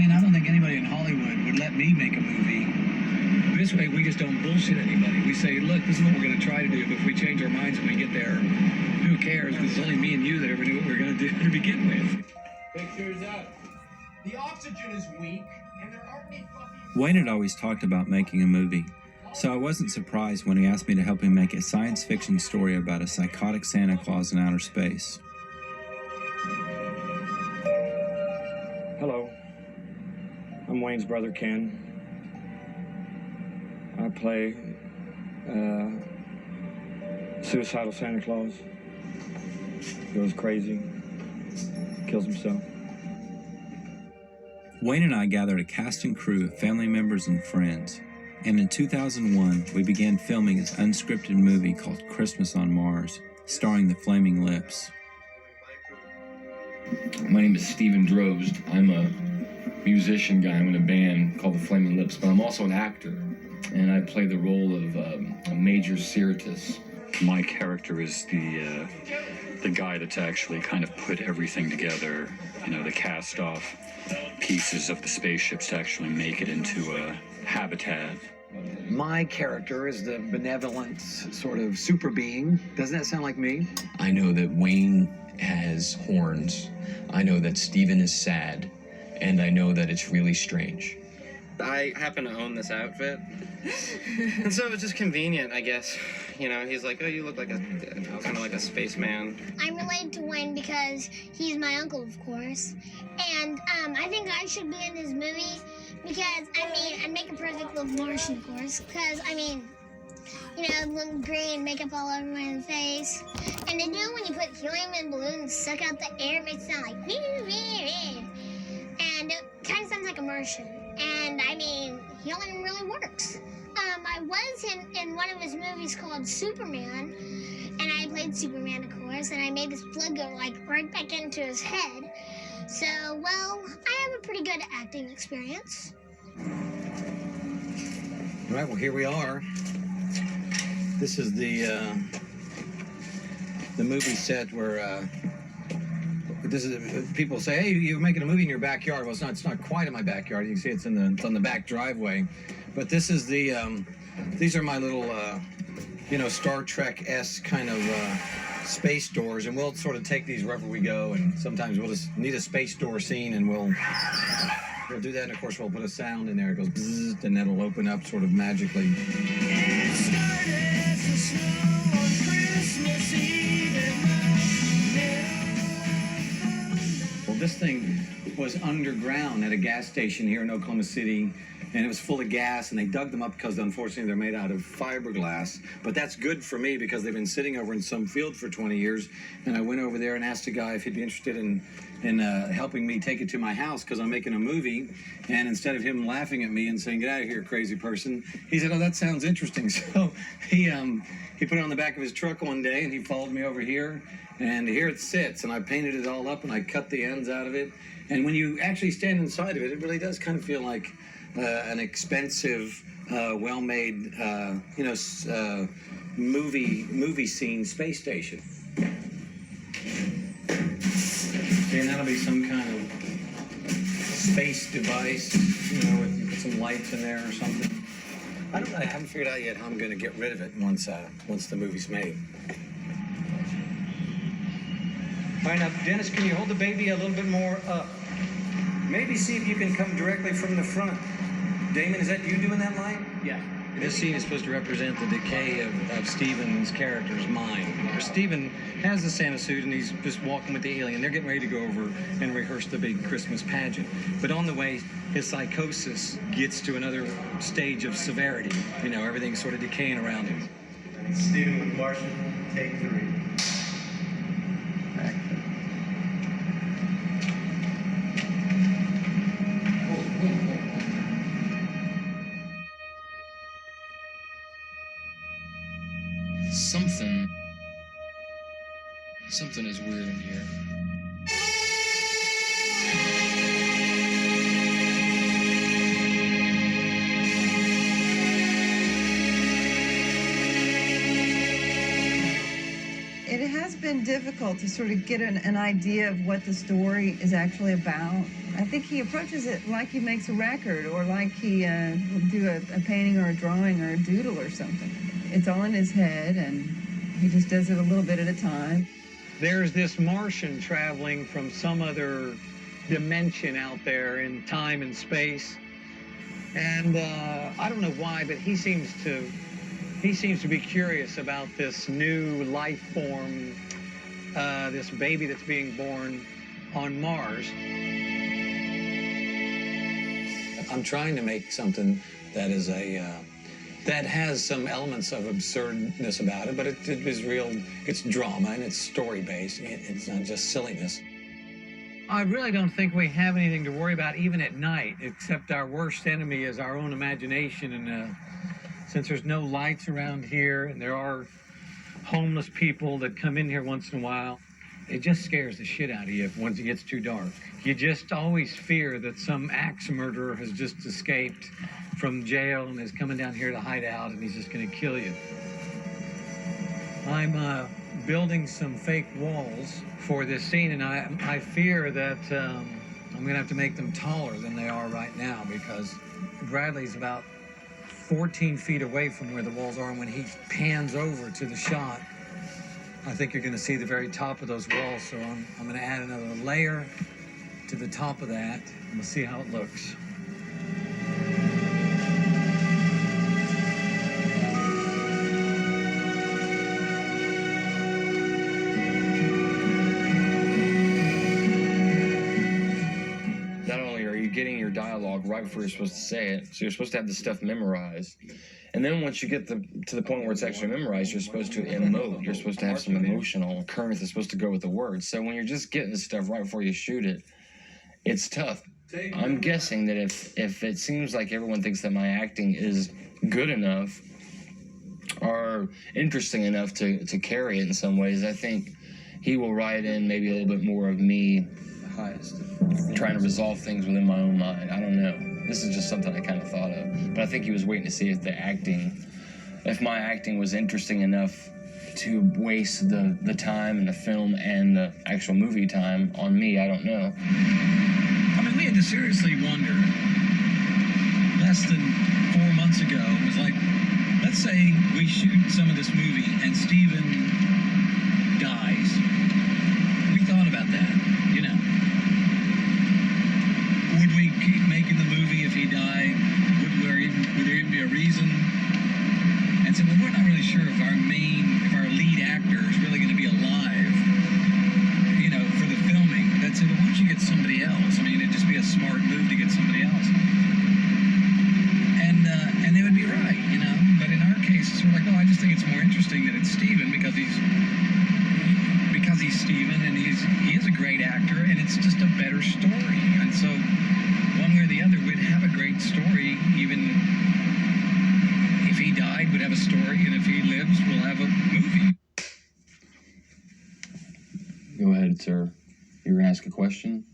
mean, I don't think anybody in Hollywood would let me make a movie. This way, we just don't bullshit anybody. We say, look, this is what we're going to try to do, but if we change our minds and we get there, who cares? Because it's only me and you that ever knew what we were going to do to begin with. Pictures up. The oxygen is weak, and there aren't any fucking... Wayne had always talked about making a movie, so I wasn't surprised when he asked me to help him make a science fiction story about a psychotic Santa Claus in outer space. Hello. I'm Wayne's brother, Ken. I play suicidal Santa Claus. Goes crazy, kills himself. Wayne and I gathered a cast and crew of family members and friends, and in 2001, we began filming his unscripted movie called Christmas on Mars, starring the Flaming Lips. My name is Steven Drozd. I'm a musician guy. I'm in a band called the Flaming Lips, but I'm also an actor, and I play the role of a Major Sirius. My character is the guy that's actually kind of put everything together, you know, the cast-off pieces of the spaceships to actually make it into a habitat. My character is the benevolent sort of super being. Doesn't that sound like me? I know that Wayne has horns. I know that Steven is sad. And I know that it's really strange. I happen to own this outfit. And so it was just convenient, I guess. You know, he's like, oh, you look like kind of like a spaceman. I'm related to Wayne because he's my uncle, of course. And I think I should be in this movie because, I mean, I'd make a perfect little Martian, of course. Because, I mean, you know, look green, makeup all over my face. And they do when you put helium in balloons and suck out the air, it makes it sound like... And it kind of sounds like a Martian. And, I mean, helium really works. I was in one of his movies called Superman, and I played Superman, of course, and I made this plug go, like, right back into his head. So, well, I have a pretty good acting experience. All right, well, here we are. This is the movie set where this is people say, hey, you're making a movie in your backyard. Well, it's not quite in my backyard. You can see it's on the back driveway. But this is the these are my little you know, Star Trek-esque kind of space doors, and we'll sort of take these wherever we go, and sometimes we'll just need a space door scene, and we'll do that, and of course we'll put a sound in there. It goes bzzz, and that'll open up sort of magically. Well, this thing was underground at a gas station here in Oklahoma City, and it was full of gas, and they dug them up because, unfortunately, they're made out of fiberglass. But that's good for me because they've been sitting over in some field for 20 years, and I went over there and asked a guy if he'd be interested in helping me take it to my house because I'm making a movie. And instead of him laughing at me and saying, get out of here, crazy person, he said, oh, that sounds interesting. So he put it on the back of his truck one day, and he followed me over here, and here it sits, and I painted it all up, and I cut the ends out of it. And when you actually stand inside of it, it really does kind of feel like an expensive, well-made, you know, movie scene space station. And that'll be some kind of space device, you know, with you put some lights in there or something. I haven't figured out yet how I'm going to get rid of it once the movie's made. All right, now, Dennis, can you hold the baby a little bit more up? Maybe see if you can come directly from the front. Damon, is that you doing that line? Yeah. This scene is supposed to represent the decay of Steven's character's mind. Steven has the Santa suit, and he's just walking with the alien. They're getting ready to go over and rehearse the big Christmas pageant. But on the way, his psychosis gets to another stage of severity. You know, everything's sort of decaying around him. Steven with Martian, take 3. Something is weird in here. It has been difficult to sort of get an idea of what the story is actually about. I think he approaches it like he makes a record, or like he will do a painting or a drawing or a doodle or something. It's all in his head, and he just does it a little bit at a time. There's this Martian traveling from some other dimension out there in time and space. And I don't know why, but he seems to be curious about this new life form, this baby that's being born on Mars. I'm trying to make something that is that has some elements of absurdness about it, but it is real. It's drama and it's story-based. It's not just silliness. I really don't think we have anything to worry about even at night, except our worst enemy is our own imagination. And since there's no lights around here and there are homeless people that come in here once in a while, it just scares the shit out of you once it gets too dark. You just always fear that some axe murderer has just escaped from jail and is coming down here to hide out, and he's just going to kill you. I'm building some fake walls for this scene, and I fear that I'm going to have to make them taller than they are right now, because Bradley's about 14 feet away from where the walls are, and when he pans over to the shot, I think you're going to see the very top of those walls. So I'm going to add another layer to the top of that, and we'll see how it looks. Not only are you getting your dialogue right before you're supposed to say it, so you're supposed to have this stuff memorized. And then once you get to the point where it's actually memorized, you're supposed to emote. You're supposed to have some emotional current that's supposed to go with the words. So when you're just getting this stuff right before you shoot it, it's tough. I'm guessing that if it seems like everyone thinks that my acting is good enough or interesting enough to carry it in some ways, I think he will write in maybe a little bit more of me trying to resolve things within my own mind. I don't know. This is just something I kind of thought of. But I think he was waiting to see if my acting was interesting enough to waste the time and the film and the actual movie time on me. I don't know. I mean, we had to seriously wonder. Less than 4 months ago, it was like, let's say we shoot some of this movie and Steven dies. We thought about that, you know. Would we keep making the movie if he died? Would there even be a reason? And so, well, we're not really sure if our lead actor is really going to be alive, you know, for the filming. That's it. Why don't you get somebody else? I mean, it'd just be a smart move to get somebody else. And they would be right, you know. But in our case, it's sort of like, oh, I just think it's more interesting that it's Steven because he's Steven and he is a great actor, and it's just a better story. And so, one way or the other, we'd have a great story. Even if he died, we'd have a story, and if he lives, we'll have a movie. Go ahead, sir. You were going to ask a question?